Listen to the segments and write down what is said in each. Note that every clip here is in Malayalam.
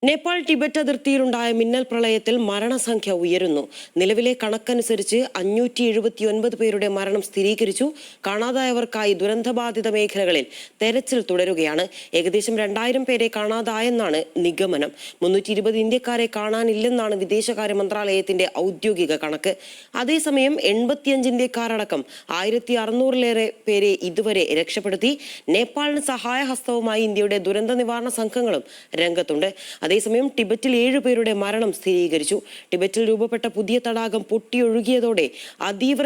നേപ്പാൾ ടിബറ്റ് അതിർത്തിയിലുണ്ടായ മിന്നൽ പ്രളയത്തിൽ മരണസംഖ്യ ഉയരുന്നു. നിലവിലെ കണക്കനുസരിച്ച് 579 പേരുടെ മരണം സ്ഥിരീകരിച്ചു. കാണാതായവർക്കായി ദുരന്തബാധിത മേഖലകളിൽ തെരച്ചിൽ തുടരുകയാണ്. ഏകദേശം 2000 പേരെ കാണാതായെന്നാണ് നിഗമനം. 320 ഇന്ത്യക്കാരെ കാണാനില്ലെന്നാണ് വിദേശകാര്യ മന്ത്രാലയത്തിന്റെ ഔദ്യോഗിക കണക്ക്. അതേസമയം 85 ഇന്ത്യക്കാരടക്കം 1600-ലേറെ പേരെ ഇതുവരെ രക്ഷപ്പെടുത്തി. നേപ്പാളിന് സഹായഹസ്തവുമായി ഇന്ത്യയുടെ ദുരന്ത നിവാരണ സംഘങ്ങളും രംഗത്തുണ്ട്. അതേസമയം ടിബറ്റിൽ 7 പേരുടെ മരണം സ്ഥിരീകരിച്ചു. ടിബറ്റിൽ രൂപപ്പെട്ട പുതിയ തടാകം പൊട്ടിയൊഴുകിയതോടെ അതീവ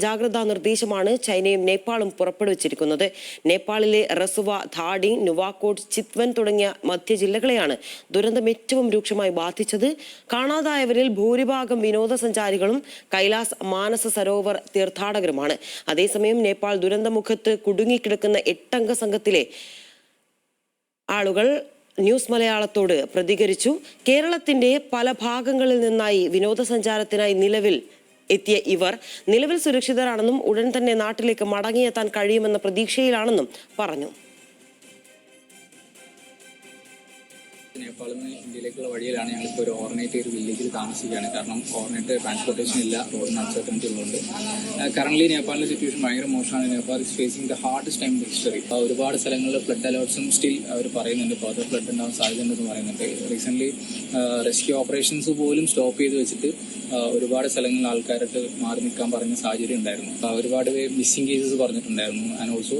ജാഗ്രതാ നിർദ്ദേശമാണ് ചൈനയും നേപ്പാളും പുറപ്പെടുവിച്ചിരിക്കുന്നത്. നേപ്പാളിലെ റസുവ, ധാഡി, നുവാകോട്ട്, ചിത്വൻ തുടങ്ങിയ മധ്യ ജില്ലകളെയാണ് ദുരന്തം ഏറ്റവും രൂക്ഷമായി ബാധിച്ചത്. കാണാതായവരിൽ ഭൂരിഭാഗം വിനോദസഞ്ചാരികളും കൈലാസ് മാനസ സരോവർ തീർത്ഥാടകരുമാണ്. അതേസമയം നേപ്പാൾ ദുരന്തമുഖത്ത് കുടുങ്ങിക്കിടക്കുന്ന 8-അംഗ സംഘത്തിലെ ആളുകൾ ന്യൂസ് മലയാളത്തോട് പ്രതികരിച്ചു. കേരളത്തിന്റെ പല ഭാഗങ്ങളിൽ നിന്നായി വിനോദസഞ്ചാരത്തിനായി എത്തിയ ഇവർ നിലവിൽ സുരക്ഷിതരാണെന്നും ഉടൻ തന്നെ നാട്ടിലേക്ക് മടങ്ങിയെത്താൻ കഴിയുമെന്ന പ്രതീക്ഷയിലാണെന്നും പറഞ്ഞു. നേപ്പാളിൽ നിന്ന് ഇന്ത്യയിലേക്കുള്ള വഴിയിലാണ് ഞങ്ങളിപ്പോൾ ഒരു ഓർഡിനേറ്റ് ഒരു വില്ലേജിൽ താമസിക്കുകയാണ്. കാരണം ഓർഡിനേറ്റ് ട്രാൻസ്പോർട്ടേഷൻ ഇല്ല, റോഡിന് അൺസർട്ടനിറ്റി ഉള്ളതുകൊണ്ട്. കറന്റ് നേപ്പാളിലെ സിറ്റുവേഷൻ ഭയങ്കര മോശമാണ്. Nepal is facing the hardest time in history. ഒരുപാട് സ്ഥലങ്ങളിൽ ഫ്ലഡ് അലേർട്സും സ്റ്റിൽ അവർ പറയുന്നുണ്ട്. ഫർദർ ഫ്ലഡ് ഉണ്ടാവാൻ സാധ്യതയുണ്ടെന്ന് പറയുന്നുണ്ട്. റീസെന്റ് റെസ്ക്യൂ ഓപ്പറേഷൻസ് പോലും സ്റ്റോപ്പ് ചെയ്ത് വെച്ചിട്ട് ഒരുപാട് സ്ഥലങ്ങളിൽ ആൾക്കാരായിട്ട് മാറി നിൽക്കാൻ പറഞ്ഞ സാഹചര്യം ഉണ്ടായിരുന്നു. ഒരുപാട് മിസ്സിംഗ് കേസസ് പറഞ്ഞിട്ടുണ്ടായിരുന്നു. ആൻഡ് ഓൾസോ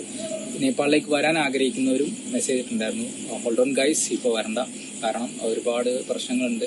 നേപ്പാളിലേക്ക് വരാൻ ആഗ്രഹിക്കുന്നവരും മെസ്സേജ് ഇട്ടുണ്ടായിരുന്നു, ഹോൾഡ് ഓൺ ഗൈസ്, ഇപ്പോൾ വരണ്ട, കാരണം ഒരുപാട് പ്രശ്നങ്ങളുണ്ട്.